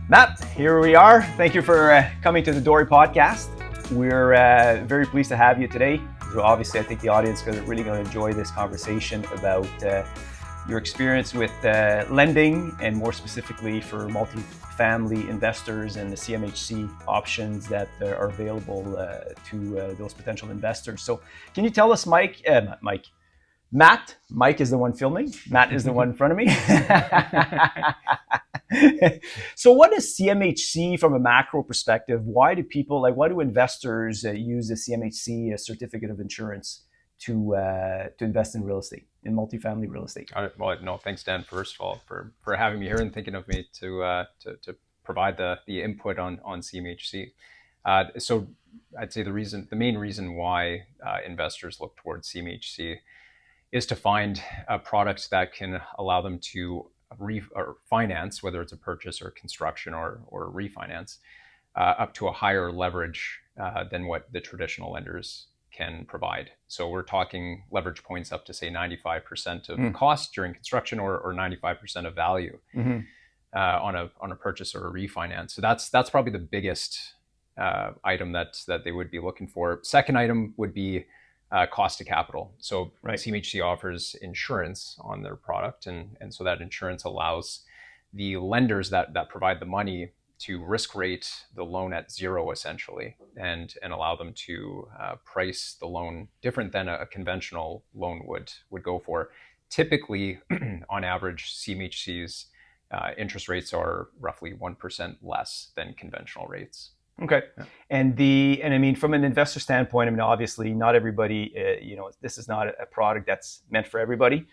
Matt, here we are. Thank you for coming to the DORE Podcast. We're very pleased to have you today. So obviously, I think the audience is really going to enjoy this conversation about your experience with lending, and more specifically for multifamily investors and the CMHC options that are available to those potential investors. So can you tell us, Matt, Mike is the one filming. Matt is the one in front of me. So what is CMHC from a macro perspective? Why do investors use the CMHC certificate of insurance to invest in real estate, in multifamily real estate? Well, no, thanks, Dan, first of all, for having me here and thinking of me to provide the input on CMHC. So I'd say the main reason why investors look towards CMHC is to find a product that can allow them to finance, whether it's a purchase or construction or refinance, up to a higher leverage than what the traditional lenders can provide. So we're talking leverage points up to, say, 95% of cost during construction or 95% of value on a purchase or a refinance. So that's probably the biggest item that they would be looking for. Second item would be cost of capital. So CMHC offers insurance on their product, and so that insurance allows the lenders that provide the money to risk rate the loan at zero, essentially, and allow them to price the loan different than a conventional loan would go for. Typically, on average, CMHC's interest rates are roughly 1% less than conventional rates. Okay. Yeah. And I mean, from an investor standpoint, I mean, obviously not everybody, this is not a product that's meant for everybody.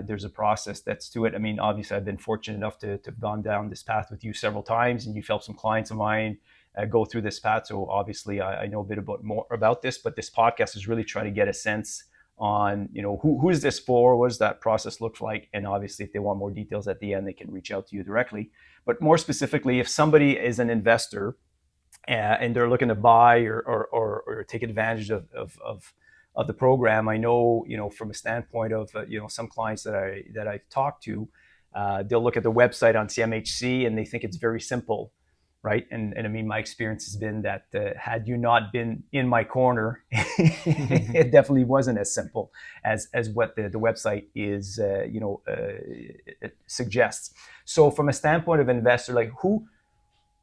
There's a process that's to it. I mean, obviously I've been fortunate enough to have gone down this path with you several times, and you've helped some clients of mine go through this path. So obviously I know a bit more about this, but this podcast is really trying to get a sense on, who is this for? What does that process look like? And obviously if they want more details at the end, they can reach out to you directly. But more specifically, if somebody is an investor and they're looking to buy or take advantage of the program, I know, from a standpoint of some clients that I've talked to, they'll look at the website on CMHC and they think it's very simple, right? And I mean, my experience has been that had you not been in my corner, it definitely wasn't as simple as what the website is it suggests. So from a standpoint of investor, like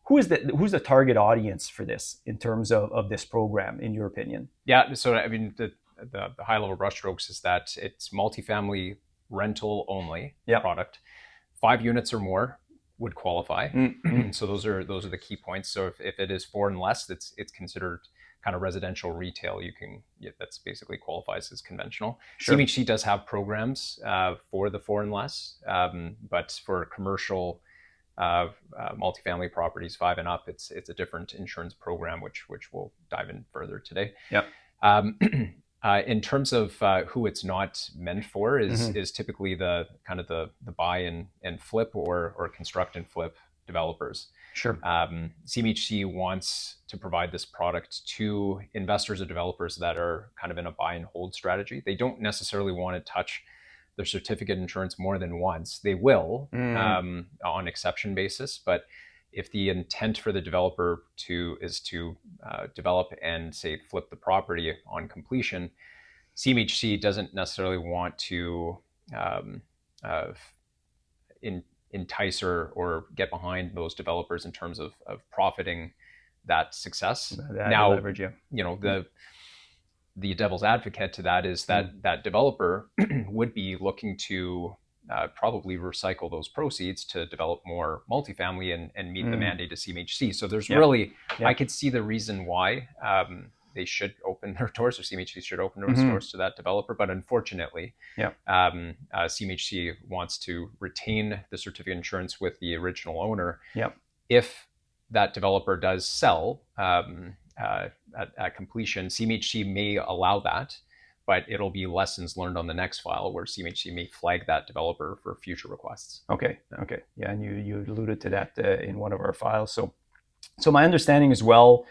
who's the target audience for this in terms of this program, in your opinion? Yeah, so I mean, the high level brushstrokes is that it's multifamily rental only product. 5 units or more would qualify. So those are the key points. So if it is 4 and less, it's considered kind of residential retail. That's basically qualifies as conventional. Sure. CMHC does have programs for the 4 and less, but for commercial multifamily properties 5 and up, it's a different insurance program, which we'll dive in further today. Yep. In terms of who it's not meant for is typically the kind of the buy and flip or construct and flip developers. Sure. CMHC wants to provide this product to investors or developers that are kind of in a buy and hold strategy. They don't necessarily want to touch their certificate insurance more than once. They will on exception basis, but if the intent for the developer is to develop and, say, flip the property on completion, CMHC doesn't necessarily want to entice or get behind those developers in terms of profiting that success. Now, leverage, the devil's advocate to that is that developer would be looking to probably recycle those proceeds to develop more multifamily and meet the mandate of CMHC. So there's really, I could see the reason why they should open their doors, or CMHC should open those doors to that developer. But unfortunately, CMHC wants to retain the certificate of insurance with the original owner. If that developer does sell at completion, CMHC may allow that, but it'll be lessons learned on the next file where CMHC may flag that developer for future requests. Okay. Yeah, and you alluded to that in one of our files. So my understanding as well,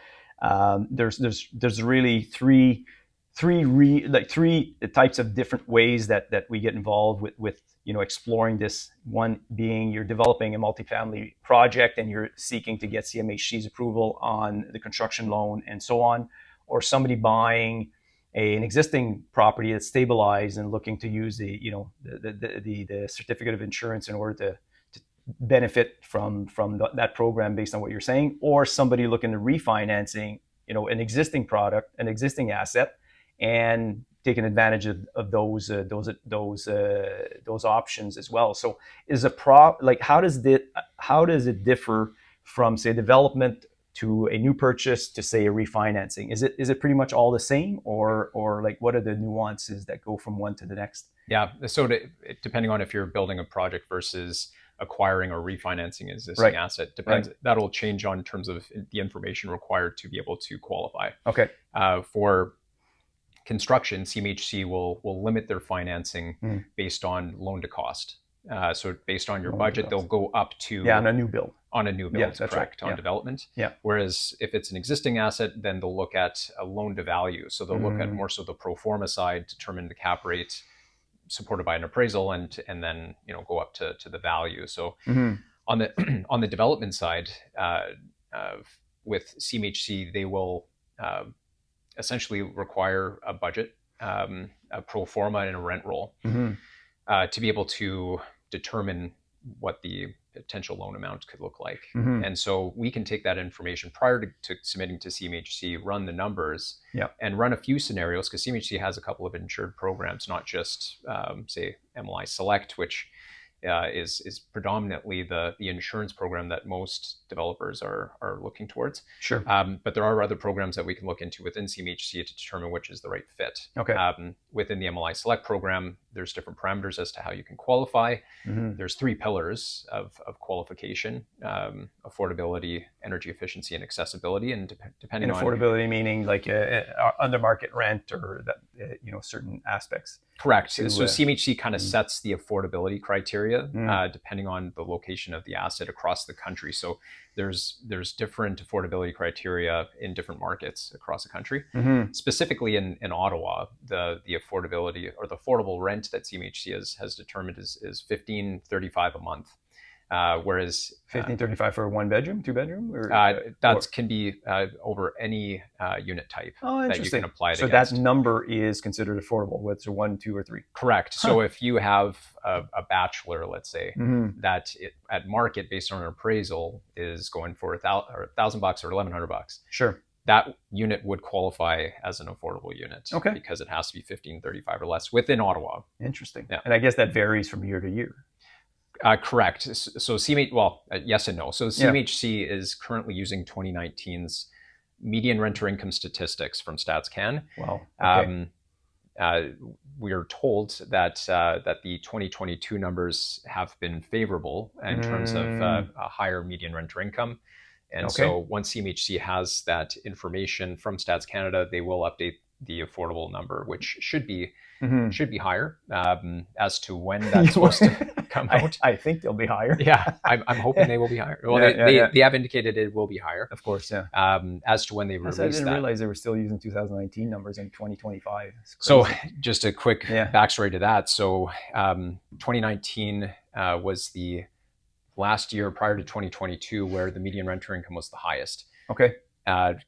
there's really three three types of different ways that we get involved with exploring this. One being you're developing a multifamily project and you're seeking to get CMHC's approval on the construction loan and so on, or somebody buying an existing property that's stabilized and looking to use the certificate of insurance in order to benefit from that program based on what you're saying, or somebody looking to refinancing an existing product, an existing asset, and taking advantage of those options as well. So how does it differ from, say, development to a new purchase to, say, a refinancing? Is it pretty much all the same, or like what are the nuances that go from one to the next? Yeah, so depending on if you're building a project versus acquiring or refinancing existing asset, depends. That'll change on terms of the information required to be able to qualify. Okay. For construction, CMHC will limit their financing based on loan to cost. So based on your budget, they'll go up to on a new build. On a new build, yeah, that's correct, right. on development. Yeah. Whereas if it's an existing asset, then they'll look at a loan to value. So they'll look at more so the pro forma side, determine the cap rate, supported by an appraisal, and then go up to the value. So on the development side, with CMHC, they will essentially require a budget, a pro forma, and a rent roll to be able to determine what the potential loan amount could look like. And so we can take that information prior to submitting to CMHC, run the numbers, and run a few scenarios, because CMHC has a couple of insured programs, not just say MLI Select, which is predominantly the insurance program that most developers are looking towards. Sure. But there are other programs that we can look into within CMHC to determine which is the right fit. Okay. Within the MLI Select program, there's different parameters as to how you can qualify. There's 3 pillars of qualification: affordability, energy efficiency, and accessibility. And depending on affordability, meaning like under market rent, or that certain aspects. Correct. So CMHC kind of sets the affordability criteria depending on the location of the asset across the country. So there's different affordability criteria in different markets across the country. Specifically in Ottawa, the affordability or the affordable rent that CMHC has determined is $15.35 a month. Whereas $15.35 for a 1-bedroom, 2-bedroom, or can be over any unit type that you can apply it so against. That number is considered affordable, whether it's a 1, 2, or 3. Correct. So if you have a bachelor, let's say, that at market based on an appraisal is going for $1,000 or $1,100. Sure. That unit would qualify as an affordable unit. Okay. Because it has to be $15.35 or less within Ottawa. Interesting. Yeah. And I guess that varies from year to year. Correct. So yes and no. So CMHC is currently using 2019's median renter income statistics from StatsCan. Wow. Okay. We are told that the 2022 numbers have been favorable in terms of a higher median renter income. And so once CMHC has that information from Stats Canada, they will update the affordable number, which should be higher. As to when that's supposed to come out, I think they'll be higher. Yeah, I'm hoping they will be higher. Well, they have indicated it will be higher. Of course, yeah. As to when they release that. I didn't realize they were still using 2019 numbers in 2025. So just a quick backstory to that. So 2019 was the last year prior to 2022 where the median renter income was the highest. Okay.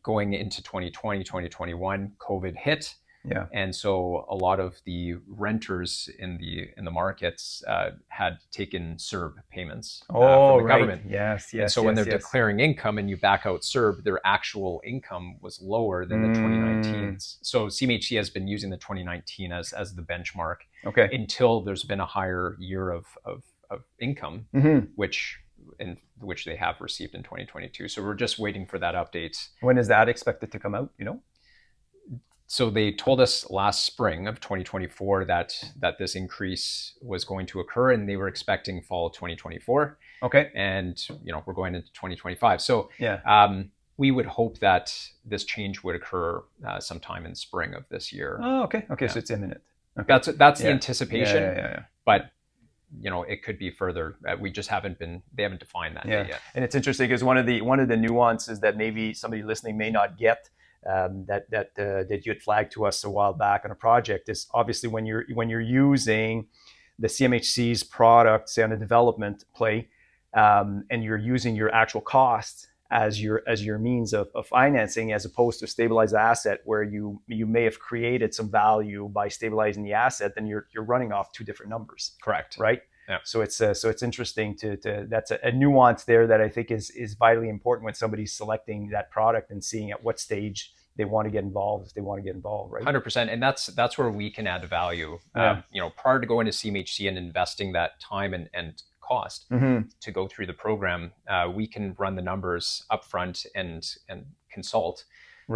Going into 2020, 2021, COVID hit. Yeah. And so a lot of the renters in the markets had taken CERB payments from the government. Yes. And so when they're declaring income and you back out CERB, their actual income was lower than the 2019's. So CMHC has been using the 2019 as the benchmark until there's been a higher year of income, which they have received in 2022. So we're just waiting for that update. When is that expected to come out? So they told us last spring of 2024 that this increase was going to occur, and they were expecting fall of 2024. Okay. And we're going into 2025. So we would hope that this change would occur sometime in spring of this year. Oh, okay. Okay, so it's imminent. Okay. That's the anticipation. Yeah. But it could be further. We just they haven't defined that date yet. And it's interesting because one of the nuances that maybe somebody listening may not get that you had flagged to us a while back on a project is obviously when you're using the CMHC's product, say on a development play, and you're using your actual costs as your means of financing, as opposed to a stabilized asset where you may have created some value by stabilizing the asset, then you're running off two different numbers. Correct. Right. Yeah. So it's interesting to that's a nuance there that I think is vitally important when somebody's selecting that product and seeing at what stage they want to get involved, if they want to get involved, right? 100%, and that's where we can add value. Yeah. Prior to going to CMHC and investing that time and cost to go through the program, we can run the numbers upfront and consult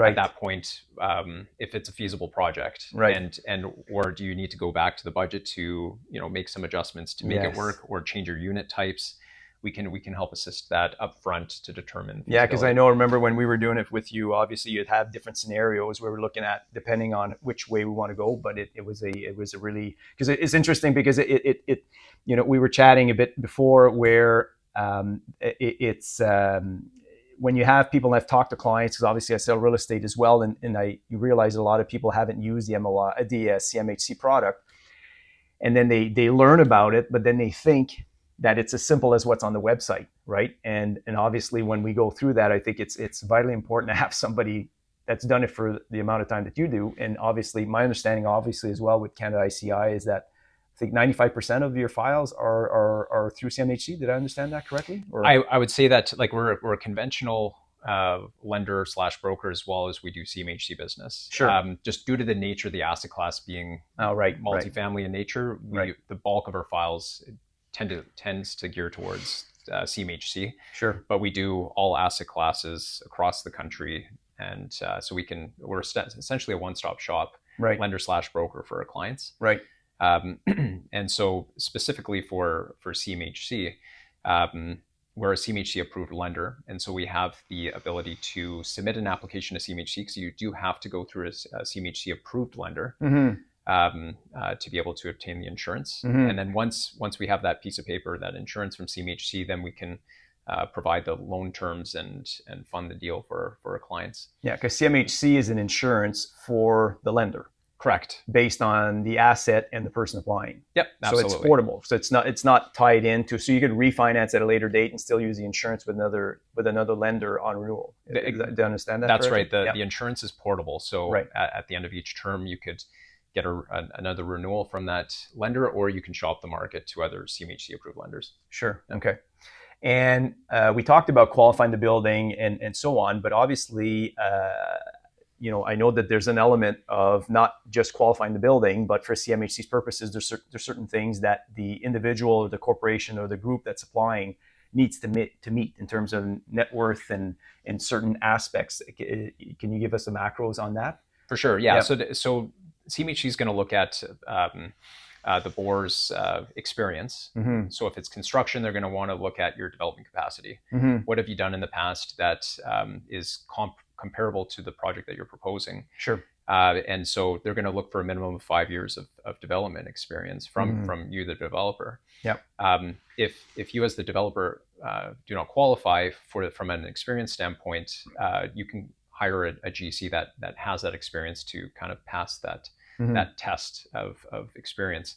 at that point if it's a feasible project, right? And or do you need to go back to the budget to make some adjustments to make it work, or change your unit types. We can help assist that upfront to determine. Yeah, because I remember when we were doing it with you, obviously you'd have different scenarios where we're looking at depending on which way we want to go. But it was a really, because it's interesting because it we were chatting a bit before where it's when you have people, and I've talked to clients because obviously I sell real estate as well, and you realize a lot of people haven't used the CMHC product, and then they learn about it, but then they think that it's as simple as what's on the website, right? And obviously when we go through that, I think it's vitally important to have somebody that's done it for the amount of time that you do. And obviously my understanding obviously as well with Canada ICI is that I think 95% of your files are through CMHC. Did I understand that correctly? Or? I would say that like we're a conventional lender / broker, as well as we do CMHC business. Sure. Just due to the nature of the asset class being multifamily in nature, the bulk of our files tends to gear towards CMHC. Sure. But we do all asset classes across the country, and so we're essentially a one-stop shop, lender / broker for our clients. Right. And so specifically for CMHC, we're a CMHC approved lender, and so we have the ability to submit an application to CMHC, because you do have to go through a CMHC approved lender. To be able to obtain the insurance. And then once we have that piece of paper, that insurance from CMHC, then we can provide the loan terms and fund the deal for our clients. Yeah, because CMHC is an insurance for the lender. Correct. Based on the asset and the person applying. Yep, absolutely. So it's portable. So it's not tied into, so you could refinance at a later date and still use the insurance with another lender on renewal. Do you understand that? That's correctly? Right. The insurance is portable. So at the end of each term, you could get another renewal from that lender, or you can shop the market to other CMHC approved lenders. Sure. Okay. And we talked about qualifying the building and so on, but obviously, I know that there's an element of not just qualifying the building, but for CMHC's purposes, there's certain things that the individual or the corporation or the group that's applying needs to meet in terms of net worth and certain aspects. Can you give us some macros on that? For sure. Yeah. So CMHC is going to look at the borrower's experience. So if it's construction, they're going to want to look at your development capacity. What have you done in the past that is comparable to the project that you're proposing? Sure. And so they're going to look for a minimum of 5 years of development experience from you, the developer. Yeah. If you as the developer do not qualify from an experience standpoint, you can hire a GC that has that experience to kind of pass that test of experience.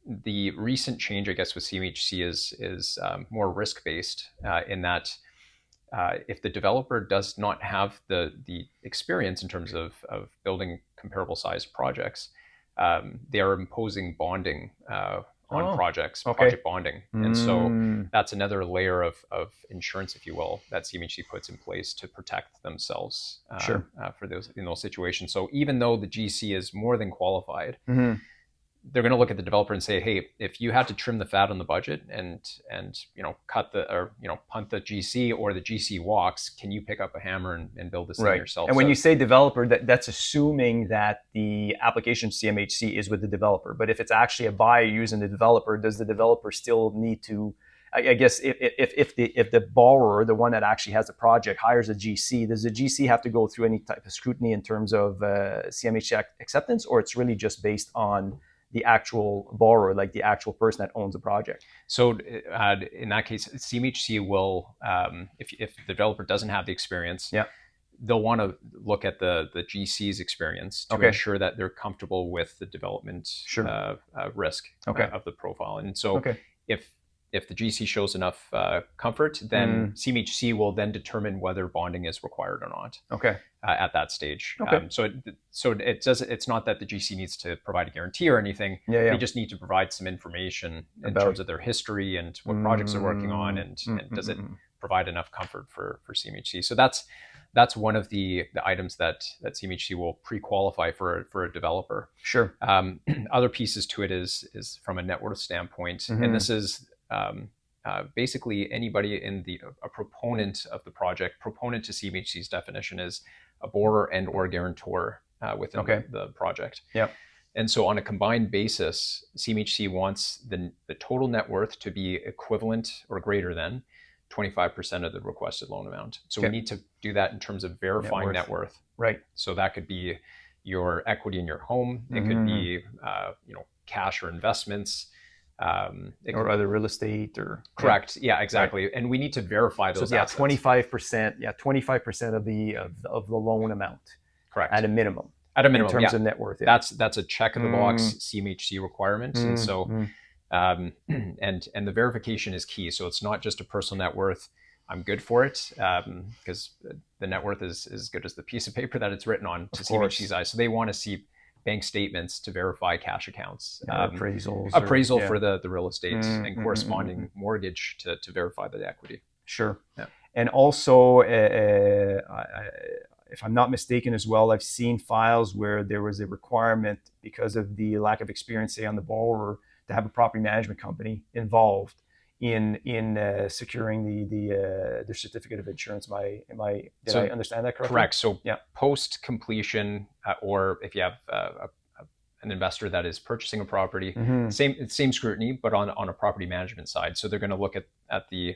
The recent change, I guess, with CMHC is more risk based in that if the developer does not have the experience in terms of building comparable sized projects, they are imposing bonding on projects, project bonding. And so that's another layer of insurance, if you will, that CMHC puts in place to protect themselves for in those situations. So even though the GC is more than qualified, they're going to look at the developer and say, hey, if you had to trim the fat on the budget and punt the GC, or the GC walks, can you pick up a hammer and build this thing yourself? And when you say developer, that's assuming that the application CMHC is with the developer. But if it's actually a buyer using the developer, does the developer still need to, I guess if the borrower, the one that actually has the project, hires a GC, does the GC have to go through any type of scrutiny in terms of CMHC acceptance, or it's really just based on the actual borrower, like the actual person that owns the project? So in that case, CMHC will, if the developer doesn't have the experience, they'll want to look at the GC's experience to Okay. ensure that they're comfortable with the development Sure. risk Okay. of the profile. And so Okay. if the GC shows enough comfort, then CMHC will then determine whether bonding is required or not. Okay. At that stage. Okay. It's not that the GC needs to provide a guarantee or anything. Yeah. They just need to provide some information in About- terms of their history and what projects they're working on, and does it provide enough comfort for CMHC. So that's one of the items that CMHC will pre-qualify for a developer. Sure. Other pieces to it is from a net worth standpoint, and this is basically anybody a proponent of the project. Proponent to CMHC's definition is a borrower and or guarantor within the project. Yeah. And so on a combined basis, CMHC wants the total net worth to be equivalent or greater than 25% of the requested loan amount. So we need to do that in terms of verifying net worth. Right. So that could be your equity in your home. It could be cash or investments. Or other real estate or correct. Yeah, exactly. Right. And we need to verify those. So 25%. Yeah, 25% of the loan amount. Correct. At a minimum. At a minimum, in terms of net worth. Yeah. That's a check in the box CMHC requirement. And so and the verification is key. So it's not just a personal net worth. I'm good for it because the net worth is as good as the piece of paper that it's written on to CMHC's eyes. So they want to see bank statements to verify cash accounts, appraisal for the real estate and corresponding mortgage to verify the equity. Sure. Yeah. And also, if I'm not mistaken as well, I've seen files where there was a requirement because of the lack of experience, say on the borrower, to have a property management company involved in securing the certificate of insurance. Did I understand that correctly? Correct. So post completion, or if you have an investor that is purchasing a property, same scrutiny, but on a property management side. So they're going to look at the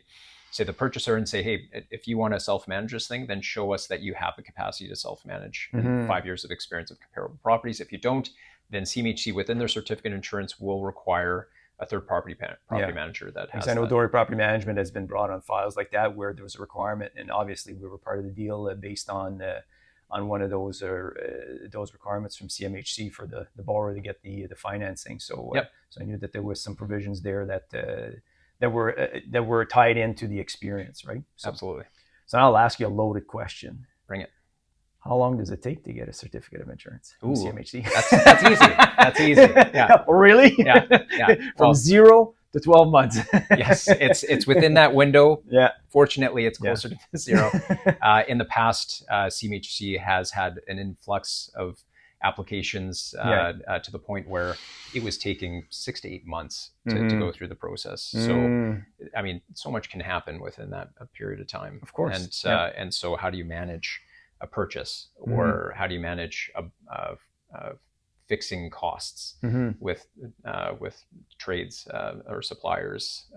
purchaser and say, hey, if you want to self-manage this thing, then show us that you have the capacity to self-manage and 5 years of experience of comparable properties. If you don't, then CMHC within their certificate of insurance will require a third property manager that has. I know DORE Property Management has been brought on files like that where there was a requirement, and obviously we were part of the deal based on one of those requirements from CMHC for the borrower to get the financing. So so I knew that there was some provisions there that were tied into the experience, right? So, absolutely. So now I'll ask you a loaded question. Bring it. How long does it take to get a certificate of insurance from CMHC? That's easy. That's easy. Yeah. Really? Yeah. From 0 to 12 months. Yes, it's within that window. Yeah. Fortunately, it's closer to 0. In the past, CMHC has had an influx of applications to the point where it was taking 6 to 8 months to go through the process. So, I mean, so much can happen within that period of time. Of course. And so how do you manage a purchase, or how do you manage fixing costs with trades or suppliers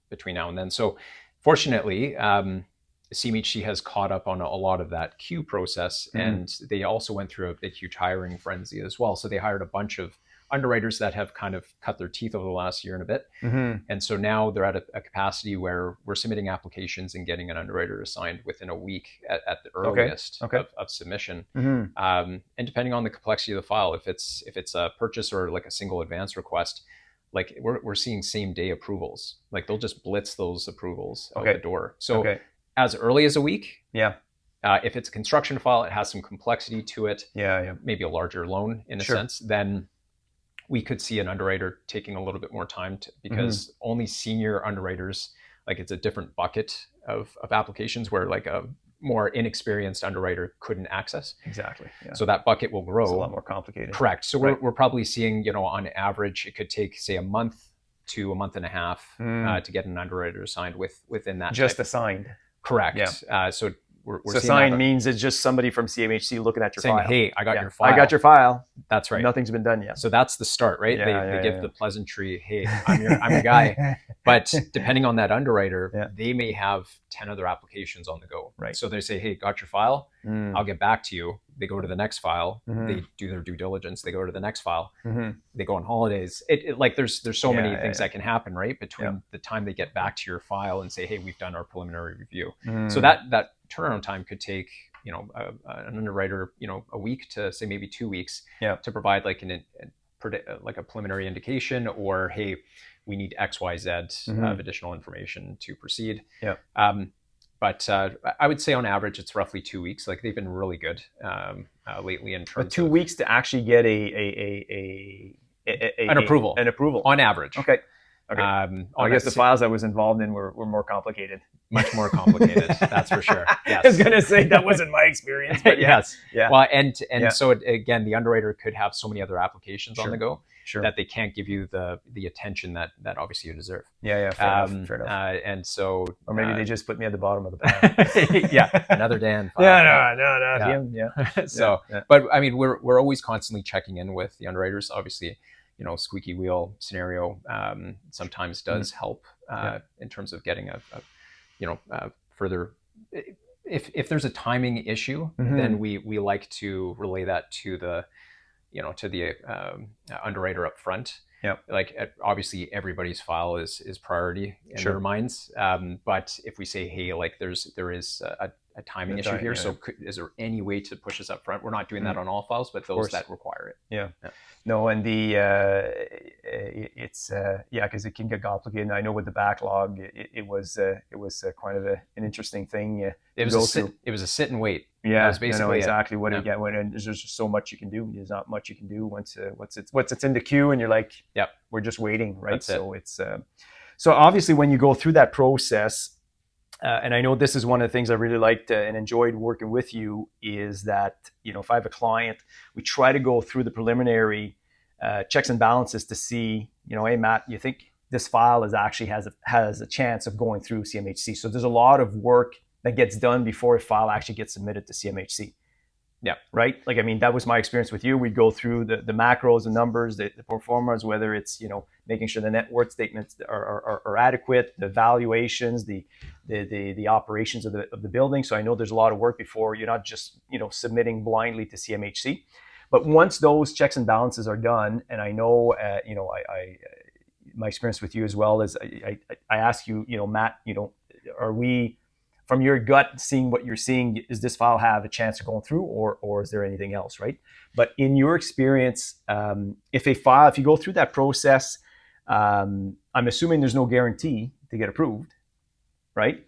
between now and then? So fortunately, CMHC has caught up on a lot of that queue process, and they also went through a big, huge hiring frenzy as well. So they hired a bunch of underwriters that have kind of cut their teeth over the last year and a bit. And so now they're at a capacity where we're submitting applications and getting an underwriter assigned within a week at the earliest of submission. And depending on the complexity of the file, if it's a purchase or like a single advance request, like we're seeing same day approvals. Like they'll just blitz those approvals out the door. So as early as a week. If it's a construction file, it has some complexity to it. Maybe a larger loan in a sense, then we could see an underwriter taking a little bit more time because only senior underwriters, like it's a different bucket of applications where like a more inexperienced underwriter couldn't access. Exactly. Yeah. So that bucket will grow. It's a lot more complicated. Correct. So we're probably seeing, on average, it could take say a month to a month and a half to get an underwriter assigned within that. Just assigned. Correct. So we're so assigned means it's just somebody from CMHC looking at your saying, file. Hey, I got your file. I got your file. That's right. Nothing's been done yet. So that's the start, right? They give the pleasantry, hey, I'm your guy. But depending on that underwriter, they may have 10 other applications on the go. Right. So they say, hey, got your file? I'll get back to you. They go to the next file. They do their due diligence. They go to the next file. They go on holidays. Like there's so many things that can happen, right? Between the time they get back to your file and say, hey, we've done our preliminary review. So that turnaround time could take an underwriter, a week to say maybe 2 weeks Yeah. to provide like like a preliminary indication, or hey, we need XYZ of additional information to proceed. Yeah. But I would say on average it's roughly 2 weeks. Like they've been really good lately in terms But 2 weeks to actually get an approval. An approval On average. Okay. I guess the files I was involved in were more complicated. Much more complicated, that's for sure. Yes. I was going to say that wasn't my experience, but yes. Yeah. Well, and so again, the underwriter could have so many other applications on the go that they can't give you the attention that obviously you deserve. Yeah. Fair enough. And so, or maybe they just put me at the bottom of the pile. Yeah, another Dan. No, him. Yeah. So, but I mean, we're always constantly checking in with the underwriters. Obviously, squeaky wheel scenario sometimes does help in terms of getting a further. If there's a timing issue, then we like to relay that to the underwriter up front. Yeah. Like obviously everybody's file is priority in their minds. But if we say, hey, like there is a timing issue here, so is there any way to push this up front? We're not doing that on all files, but those that require it. Yeah. No, and it's because it can get complicated. And I know with the backlog, it was kind of an interesting thing. It was a sit and wait. Yeah, that was basically exactly what you get. And there's just so much you can do. There's not much you can do once it's in the queue, and you're like, we're just waiting, right? That's so it's so obviously when you go through that process. And I know this is one of the things I really liked and enjoyed working with you is that, if I have a client, we try to go through the preliminary checks and balances to see, hey, Matt, you think this file has a chance of going through CMHC. So there's a lot of work that gets done before a file actually gets submitted to CMHC. Yeah. Right. Like, I mean, that was my experience with you. We'd go through the macros, the numbers, the pro formas, whether it's, making sure the net worth statements are adequate, the valuations, the operations of the building. So I know there's a lot of work before you're not just, submitting blindly to CMHC. But once those checks and balances are done, and I know, my experience with you as well is I ask you, Matt, are we, from your gut, seeing what you're seeing, does this file have a chance of going through, or is there anything else, right? But in your experience, if you go through that process, I'm assuming there's no guarantee to get approved, right?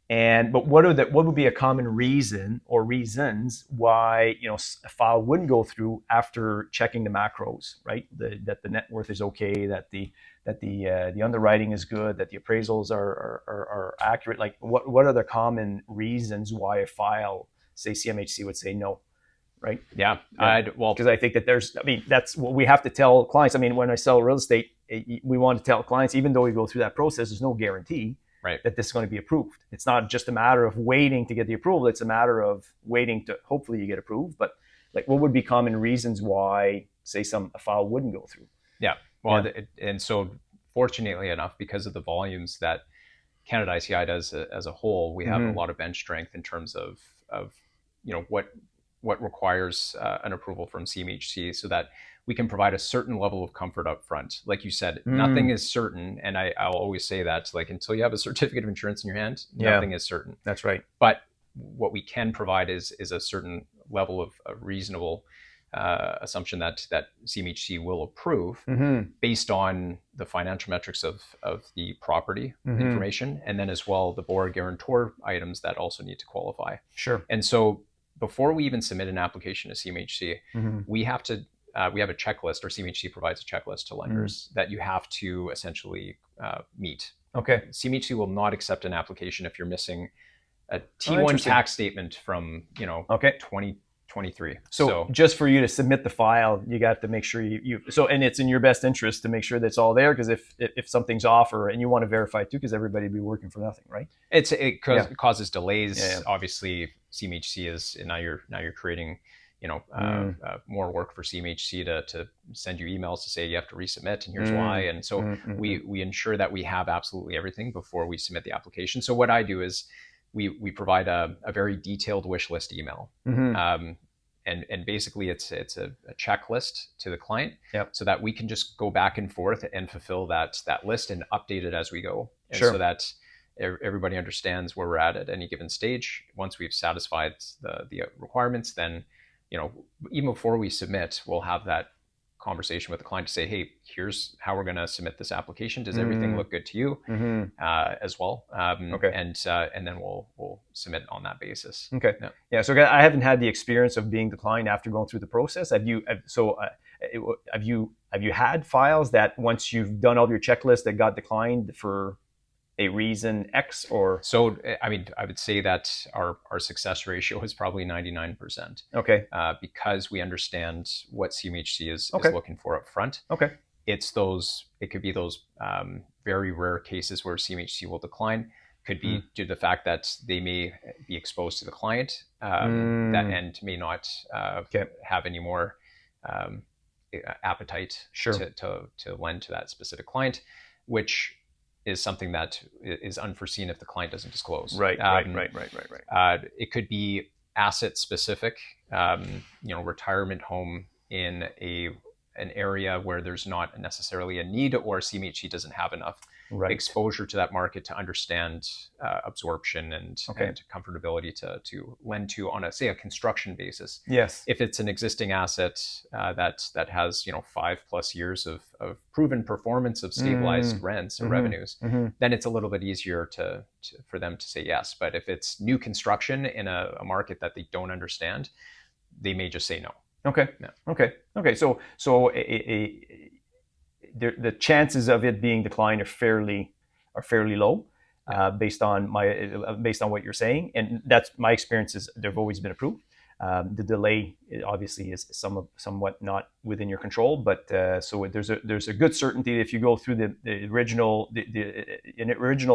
But what would be a common reason or reasons why a file wouldn't go through after checking the macros, right? That the net worth is okay, that the underwriting is good, that the appraisals are accurate. Like what are the common reasons why a file, say CMHC, would say no, right? Yeah. Because I think that that's what we have to tell clients. I mean, when I sell real estate, we want to tell clients, even though we go through that process, there's no guarantee that this is going to be approved. It's not just a matter of waiting to get the approval. It's a matter of waiting to hopefully you get approved. But like, what would be common reasons why, say, a file wouldn't go through? Yeah. Well, and so fortunately enough, because of the volumes that Canada ICI does as a whole, we have a lot of bench strength in terms of what requires an approval from CMHC, so that we can provide a certain level of comfort up front. Like you said, nothing is certain. And I'll always say that, like, until you have a certificate of insurance in your hand, nothing is certain. That's right. But what we can provide is a certain level of reasonable assumption that CMHC will approve based on the financial metrics of the property information, and then as well the borrower guarantor items that also need to qualify. Sure. And so before we even submit an application to CMHC, we have a checklist, or CMHC provides a checklist to lenders that you have to essentially meet. Okay. CMHC will not accept an application if you're missing a T1 tax statement from 2023. So just for you to submit the file, you got to make sure and it's in your best interest to make sure that's all there, because if something's off, and you want to verify too, because everybody would be working for nothing, right? It causes delays. Yeah. Obviously, CMHC is now you're creating more work for CMHC to send you emails to say you have to resubmit and here's why. And so we ensure that we have absolutely everything before we submit the application. So what I do is we provide a very detailed wish list email. And basically it's a checklist to the client, so that we can just go back and forth and fulfill that list and update it as we go. And so that everybody understands where we're at any given stage. Once we've satisfied the requirements, then, even before we submit, we'll have that conversation with the client to say, hey, here's how we're going to submit this application. Does everything look good to you? As well? Okay. And then we'll submit on that basis. Okay. Yeah. So I haven't had the experience of being declined after going through the process. Have you had files that once you've done all your checklists that got declined for a reason X or? So, I would say that our success ratio is probably 99%. Okay. Because we understand what CMHC is looking for up front. Okay. It could be those very rare cases where CMHC will decline. Could be due to the fact that they may be exposed to the client and may not have any more appetite to lend to that specific client, which is something that is unforeseen if the client doesn't disclose. Right. It could be asset specific, retirement home in an area where there's not necessarily a need, or CMHC doesn't have enough exposure to that market to understand absorption and comfortability to lend to on a construction basis. Yes. If it's an existing asset that has 5+ years of proven performance of stabilized rents or revenues, then it's a little bit easier for them to say yes. But if it's new construction in a market that they don't understand, they may just say no. Okay. Yeah. Okay. So the chances of it being declined are fairly low, based on what you're saying, and that's my experiences. They've always been approved. The delay obviously is somewhat not within your control, but so there's a good certainty that if you go through the original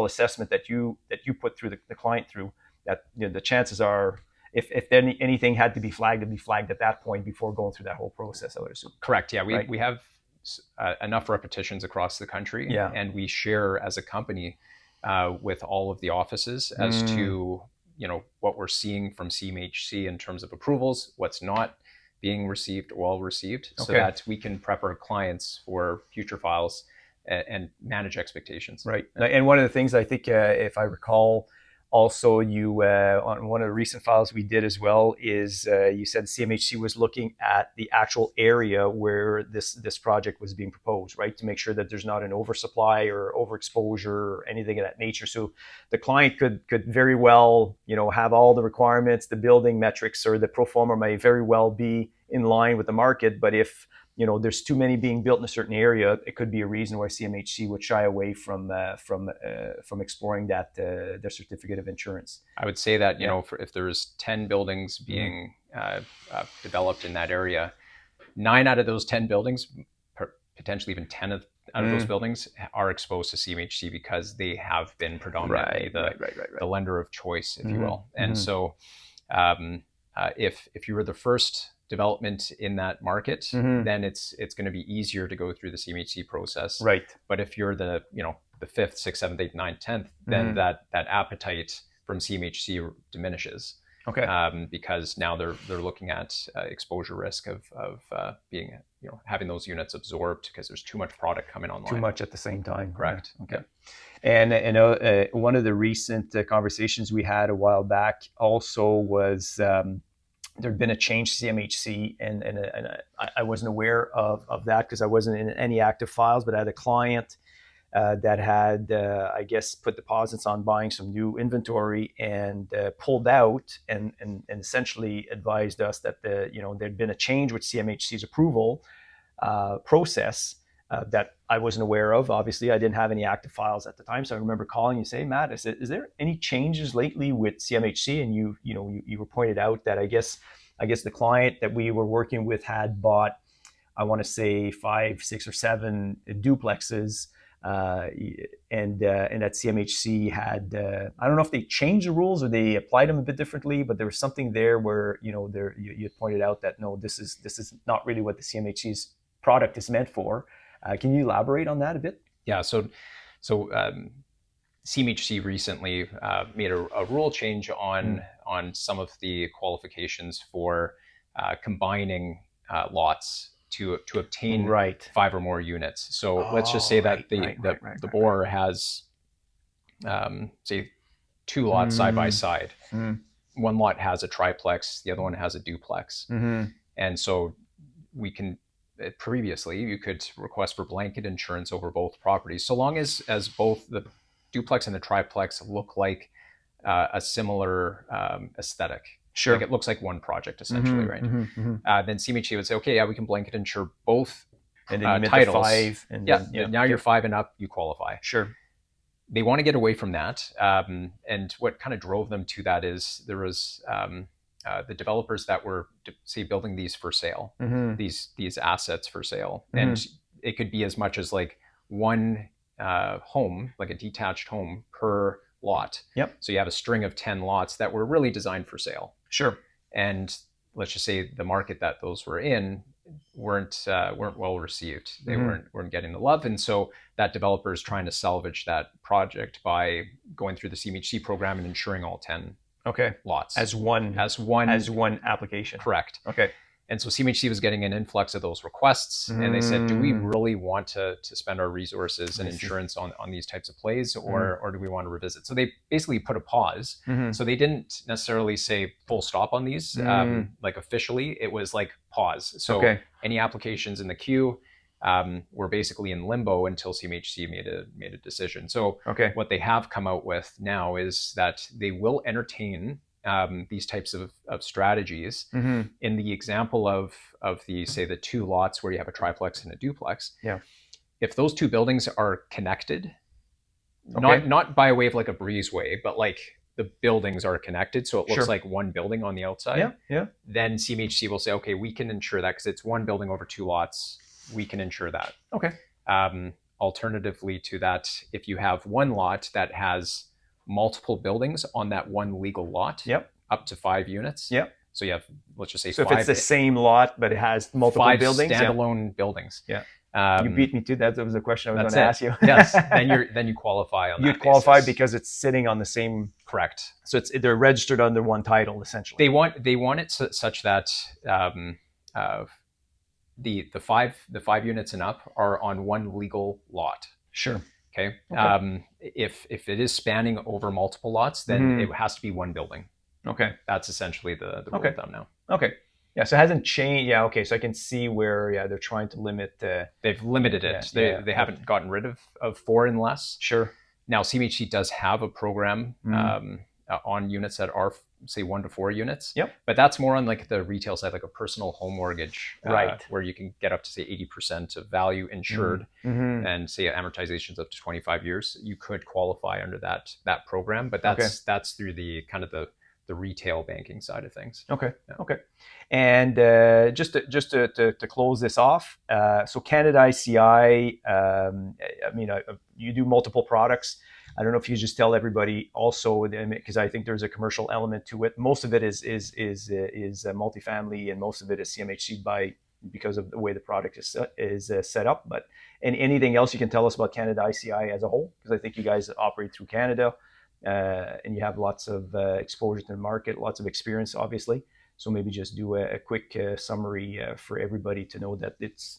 assessment that you put through the client through, that the chances are, if anything had to be flagged, it'd be flagged at that point before going through that whole process, I would assume. Correct. Yeah, we have enough repetitions across the country, and we share as a company with all of the offices as to what we're seeing from CMHC in terms of approvals, what's not being received or well received, so that we can prep our clients for future files and manage expectations. Right. And one of the things I think, if I recall, also, you on one of the recent files we did as well is you said CMHC was looking at the actual area where this project was being proposed, right, to make sure that there's not an oversupply or overexposure or anything of that nature. So the client could very well, have all the requirements, the building metrics, or the pro forma may very well be in line with the market, but if there's too many being built in a certain area, it could be a reason why CMHC would shy away from exploring that their certificate of insurance. I would say that if there's 10 buildings being developed in that area, 9 out of those 10 buildings, potentially even 10 out of those buildings, are exposed to CMHC because they have been predominantly the lender of choice, if you will. And so, if you were the first development in that market, then it's going to be easier to go through the CMHC process. Right. But if you're the 5th, 6th, 7th, 8th, 9th, 10th, then that appetite from CMHC diminishes. Okay. Because now they're looking at exposure risk of being having those units absorbed because there's too much product coming online. Too much at the same time. Correct. Okay. And one of the recent conversations we had a while back also was. There'd been a change to CMHC, and I wasn't aware of that because I wasn't in any active files, but I had a client that had, I guess, put deposits on buying some new inventory and pulled out and essentially advised us that there'd been a change with CMHC's approval process that I wasn't aware of. Obviously, I didn't have any active files at the time, so I remember calling you, say, Matt, I said, is there any changes lately with CMHC? And you were pointed out that I guess the client that we were working with had bought, I want to say 5, 6, or 7 duplexes, and that CMHC had, I don't know if they changed the rules or they applied them a bit differently, but there was something there where you had pointed out that no, this is not really what the CMHC's product is meant for. Can you elaborate on that a bit? Yeah, so CMHC recently made a rule change on some of the qualifications for combining lots to obtain 5 or more units. So let's just say that the DORE has say, two lots side by side. Mm. One lot has a triplex, the other one has a duplex. Mm-hmm. And so we can, previously, you could request for blanket insurance over both properties, so long as both the duplex and the triplex look like a similar aesthetic. Sure. Like it looks like one project, essentially, right? Then CMHC would say, okay, yeah, we can blanket insure both and then you titles. The 5. And yeah, then, now you're 5 and up, you qualify. Sure. They want to get away from that. And what kind of drove them to that is there was the developers that were, say, building these for sale, these assets for sale. And it could be as much as like one home, like a detached home per lot. Yep. So you have a string of 10 lots that were really designed for sale. Sure. And let's just say the market that those were in weren't well received. They weren't getting the love, and so that developer is trying to salvage that project by going through the CMHC program and insuring all 10 lots as one application. Correct. Okay. And so CMHC was getting an influx of those requests, and they said, do we really want to spend our resources and insurance on these types of plays, or do we want to revisit? So they basically put a pause. So they didn't necessarily say full stop on these, like officially. It was like pause. So any applications in the queue were basically in limbo until CMHC made a decision. So what they have come out with now is that they will entertain these types of strategies. In the example of the, say, the 2 lots where you have a triplex and a duplex, if those 2 buildings are connected, not by way of like a breezeway, but like the buildings are connected, so it looks like one building on the outside, then CMHC will say, okay, we can insure that because it's one building over 2 lots, we can insure that. Alternatively to that, if you have one lot that has multiple buildings on that one legal lot, up to 5 units. So you have, let's just say, so 5. If it's the same lot but it has multiple 5 buildings, standalone buildings. You beat me to that. That was the question I was going to ask you. Yes, then you qualify on that. You'd qualify basis. because it's sitting on the same. Correct. So they're registered under one title, essentially. They want it such that the 5 units and up are on one legal lot. Sure. Okay. If it is spanning over multiple lots, then it has to be one building. That's essentially the rule of thumb now. Yeah. So it hasn't changed. Yeah. Okay. So I can see where they're trying to limit. They've limited it. They haven't gotten rid of 4 and less. Sure. Now CMHC does have a program on units that are, say, 1 to 4 units. But that's more on like the retail side, like a personal home mortgage, where you can get up to, say, 80% of value insured, and say amortizations up to 25 years. You could qualify under that program, but that's through the kind of the retail banking side of things. And just to close this off, so Canada ICI, you do multiple products. I don't know if you just tell everybody also, because I think there's a commercial element to it. Most of it is multifamily, and most of it is CMHC because of the way the product is set up. But anything else you can tell us about Canada ICI as a whole? Because I think you guys operate through Canada, and you have lots of exposure to the market, lots of experience, obviously. So maybe just do a quick summary for everybody to know that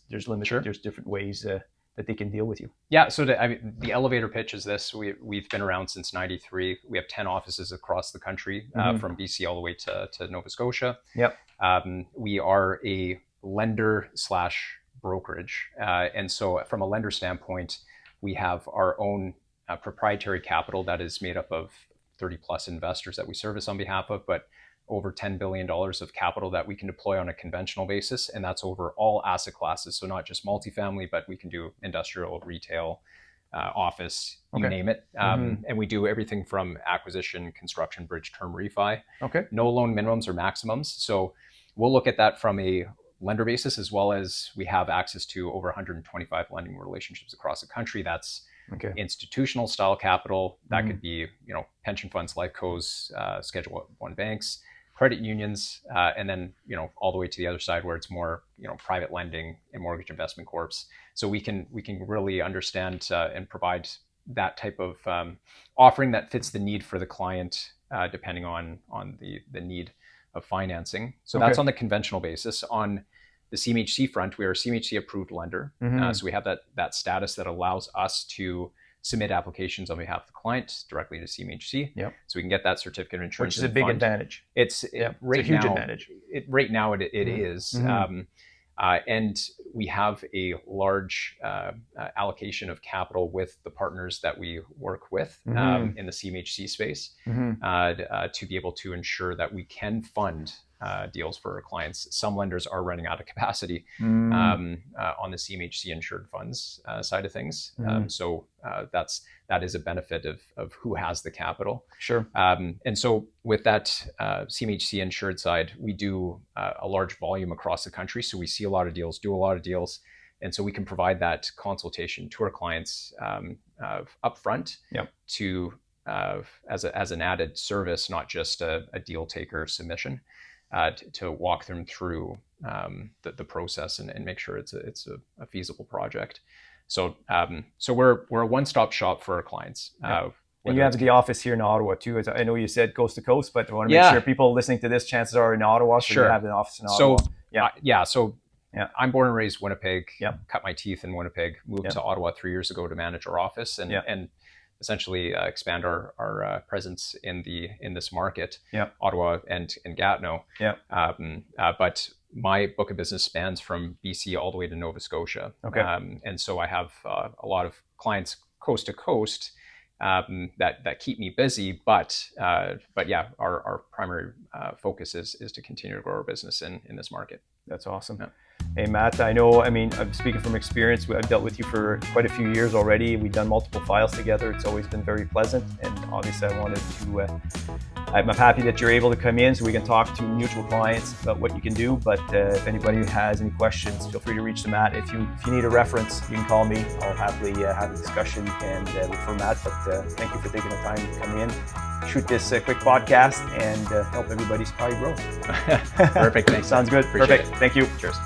there's limited, there's different ways that they can deal with you. Yeah, so the elevator pitch is this. We've been around since '93. We have 10 offices across the country, from BC all the way to Nova Scotia. We are a lender / brokerage. And so from a lender standpoint, we have our own proprietary capital that is made up of 30 plus investors that we service on behalf of, but over $10 billion of capital that we can deploy on a conventional basis. And that's over all asset classes. So not just multifamily, but we can do industrial, retail, office, you name it. And we do everything from acquisition, construction, bridge, term, refi. No loan minimums or maximums. So we'll look at that from a lender basis, as well as we have access to over 125 lending relationships across the country. That's institutional style capital. That could be, pension funds, life cos, Schedule I banks, credit unions, and then, all the way to the other side where it's more, private lending and mortgage investment corps. So we can really understand and provide that type of offering that fits the need for the client, depending on the need of financing. So that's on the conventional basis. On the CMHC front, we are a CMHC approved lender. So we have that status that allows us to submit applications on behalf of the client directly to CMHC. Yep. So we can get that certificate of insurance. Which is a big advantage. It's right it's a huge now, advantage. Right now it is. And we have a large allocation of capital with the partners that we work with in the CMHC space to be able to ensure that we can fund deals for our clients. Some lenders are running out of capacity on the CMHC-insured funds side of things. So that is a benefit of who has the capital. Sure. And so with that CMHC-insured side, we do a large volume across the country. So we see a lot of deals, do a lot of deals. And so we can provide that consultation to our clients upfront to as an added service, not just a deal taker submission. To walk them through the process and make sure it's a feasible project. So we're a one-stop shop for our clients. And you have the office here in Ottawa too. I know you said coast to coast, but I want to make sure people listening to this, chances are in Ottawa. So you have an office in Ottawa. So I'm born and raised Winnipeg. Cut my teeth in Winnipeg. Moved to Ottawa 3 years ago to manage our office and essentially expand our presence in this market, Ottawa and Gatineau. But my book of business spans from BC all the way to Nova Scotia. And so I have a lot of clients coast to coast that keep me busy. But our primary focus is to continue to grow our business in this market. That's awesome. Hey, Matt, I'm speaking from experience. I've dealt with you for quite a few years already. We've done multiple files together. It's always been very pleasant. And obviously I'm happy that you're able to come in so we can talk to mutual clients about what you can do. But if anybody has any questions, feel free to reach to Matt. If you need a reference, you can call me. I'll happily have a discussion and refer Matt. But thank you for taking the time to come in, shoot this quick podcast, and help everybody's probably grow. Perfect. Thanks. Sounds good. Appreciate Perfect. it. Thank you. Cheers.